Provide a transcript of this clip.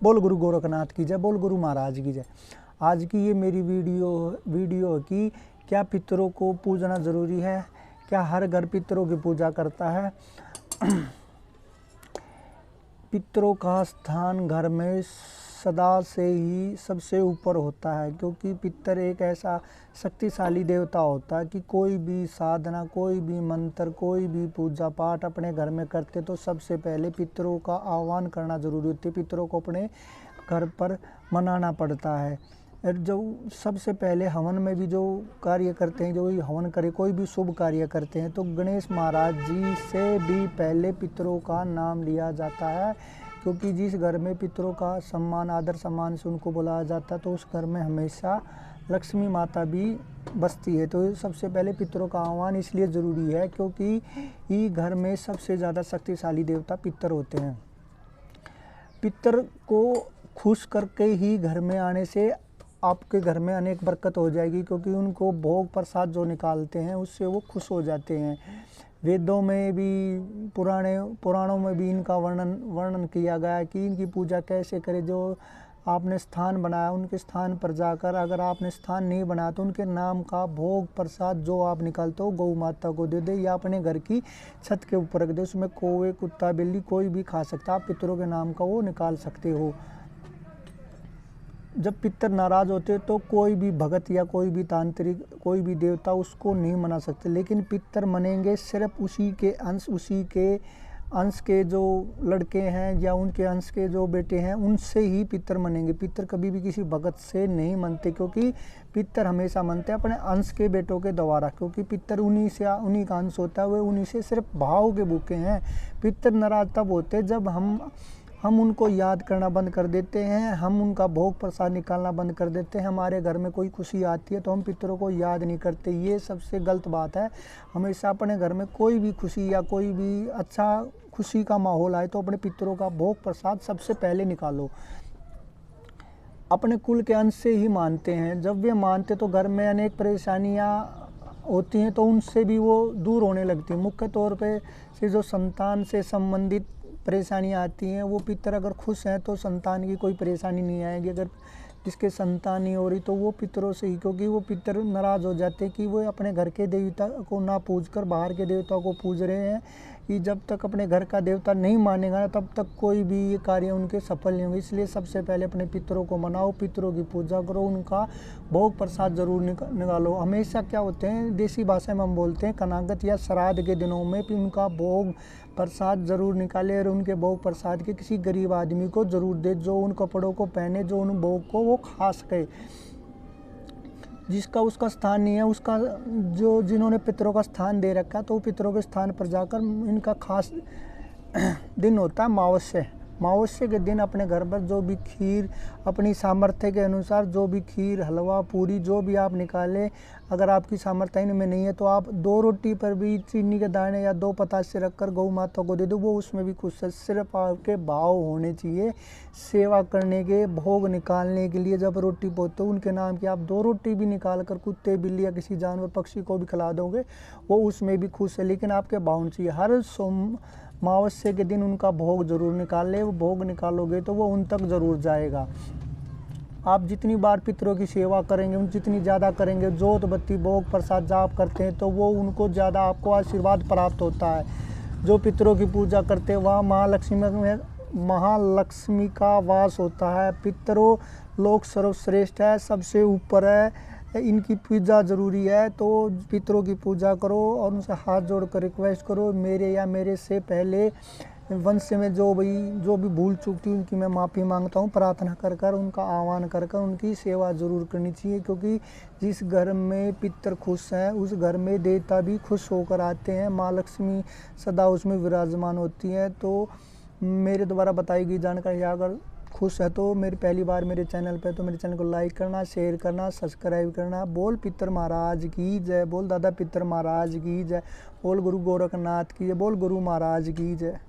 बोल गुरु गोरखनाथ की जय, बोल गुरु महाराज की जय। आज की ये मेरी वीडियो की क्या पितरों को पूजना ज़रूरी है, क्या हर घर पितरों की पूजा करता है। पितरों का स्थान घर में सदा से ही सबसे ऊपर होता है, क्योंकि पितर एक ऐसा शक्तिशाली देवता होता है कि कोई भी साधना, कोई भी मंत्र, कोई भी पूजा पाठ अपने घर में करते तो सबसे पहले पितरों का आह्वान करना जरूरी होता है। पितरों को अपने घर पर मनाना पड़ता है। और जो सबसे पहले हवन में भी जो कार्य करते हैं, जो हवन करे, कोई भी शुभ कार्य करते हैं तो गणेश महाराज जी से भी पहले पितरों का नाम लिया जाता है, क्योंकि जिस घर में पितरों का सम्मान, आदर सम्मान से उनको बुलाया जाता है तो उस घर में हमेशा लक्ष्मी माता भी बसती है। तो सबसे पहले पितरों का आह्वान इसलिए ज़रूरी है क्योंकि ये घर में सबसे ज़्यादा शक्तिशाली देवता पितर होते हैं। पितर को खुश करके ही घर में आने से आपके घर में अनेक बरकत हो जाएगी, क्योंकि उनको भोग प्रसाद जो निकालते हैं उससे वो खुश हो जाते हैं। वेदों में भी, पुराणों में भी इनका वर्णन किया गया है कि इनकी पूजा कैसे करें। जो आपने स्थान बनाया उनके स्थान पर जाकर, अगर आपने स्थान नहीं बनाया तो उनके नाम का भोग प्रसाद जो आप निकालते हो गौ माता को दे दे या अपने घर की छत के ऊपर रख दे। उसमें कौवे, कुत्ता, बिल्ली कोई भी खा सकता है, आप पितरों के नाम का वो निकाल सकते हो। जब पितर नाराज़ होते तो कोई भी भगत या कोई भी तांत्रिक, कोई भी देवता उसको नहीं मना सकते, लेकिन पितर मनेंगे सिर्फ उसी के अंश के जो लड़के हैं या उनके अंश के जो बेटे हैं उनसे ही पितर मनेंगे। पितर कभी भी किसी भगत से नहीं मनते, क्योंकि पितर हमेशा मनते हैं अपने अंश के बेटों के द्वारा, क्योंकि पितर उन्हीं का अंश होता है, वे उन्हीं से सिर्फ भाव के भूखे हैं। पितर नाराज तब होते जब हम उनको याद करना बंद कर देते हैं, हम उनका भोग प्रसाद निकालना बंद कर देते हैं। हमारे घर में कोई खुशी आती है तो हम पितरों को याद नहीं करते, ये सबसे गलत बात है। हमेशा अपने घर में कोई भी खुशी या कोई भी अच्छा खुशी का माहौल आए तो अपने पितरों का भोग प्रसाद सबसे पहले निकालो। अपने कुल के अंश से ही मानते हैं, जब वे मानते तो घर में अनेक परेशानियाँ होती हैं तो उनसे भी वो दूर होने लगती हैं। मुख्य तौर पे से जो संतान से संबंधित परेशानियाँ आती हैं, वो पितर अगर खुश हैं तो संतान की कोई परेशानी नहीं आएगी। अगर जिसके संतान नहीं हो रही तो वो पितरों से ही, क्योंकि वो पितर नाराज़ हो जाते कि वो अपने घर के देवता को ना पूज कर बाहर के देवता को पूज रहे हैं। कि जब तक अपने घर का देवता नहीं मानेगा ना तब तक कोई भी ये कार्य उनके सफल नहीं होंगे। इसलिए सबसे पहले अपने पितरों को मनाओ, पितरों की पूजा करो, उनका भोग प्रसाद जरूर निकालो। हमेशा क्या होते हैं, देसी भाषा में हम बोलते हैं कनागत या श्राद्ध के दिनों में भी उनका भोग प्रसाद ज़रूर निकाले और उनके भोग प्रसाद के किसी गरीब आदमी को ज़रूर दे, जो उन कपड़ों को पहने, जो उन भोग को वो खा सके। जिसका उसका स्थान नहीं है, उसका जो जिन्होंने पितरों का स्थान दे रखा है तो पितरों के स्थान पर जाकर इनका खास दिन होता है अमावस्या के दिन अपने घर पर जो भी खीर अपनी सामर्थ्य के अनुसार, जो भी खीर, हलवा, पूरी जो भी आप निकालें, अगर आपकी सामर्थ्य इनमें नहीं है तो आप 2 रोटी पर भी चीनी के दाने या 2 पतासे रखकर गौ माता को दे दो, वो उसमें भी खुश है। सिर्फ आपके भाव होने चाहिए सेवा करने के, भोग निकालने के लिए। जब रोटी पोते उनके नाम की आप 2 रोटी भी निकाल कर कुत्ते, बिल्ली या किसी जानवर, पक्षी को भी खिला दोगे, वो उसमें भी खुश है। लेकिन आपके भाव चाहिए। हर अमावस्या के दिन उनका भोग जरूर निकाल ले। वो भोग निकालोगे तो वो उन तक जरूर जाएगा। आप जितनी बार पितरों की सेवा करेंगे, जितनी ज़्यादा करेंगे, जोत बत्ती भोग प्रसाद जाप करते हैं तो वो उनको ज़्यादा आपको आशीर्वाद प्राप्त होता है। जो पितरों की पूजा करते हैं वहाँ महालक्ष्मी का वास होता है। पितरों लोक सर्वश्रेष्ठ है, सबसे ऊपर है, इनकी पूजा ज़रूरी है। तो पितरों की पूजा करो और उनसे हाथ जोड़कर रिक्वेस्ट करो, मेरे या मेरे से पहले वंश में जो भी भूल चूक थी उनकी मैं माफ़ी मांगता हूँ। प्रार्थना कर उनका आह्वान कर उनकी सेवा ज़रूर करनी चाहिए, क्योंकि जिस घर में पितर खुश हैं उस घर में देवता भी खुश होकर आते हैं। माँ लक्ष्मी सदा उसमें विराजमान होती हैं। तो मेरे द्वारा बताई गई जानकारी अगर खुश है तो मेरी पहली बार मेरे चैनल पे तो मेरे चैनल को लाइक करना, शेयर करना, सब्सक्राइब करना। बोल पितर महाराज की जय, बोल दादा पितर महाराज की जय, बोल गुरु गोरखनाथ की जय, बोल गुरु महाराज की जय।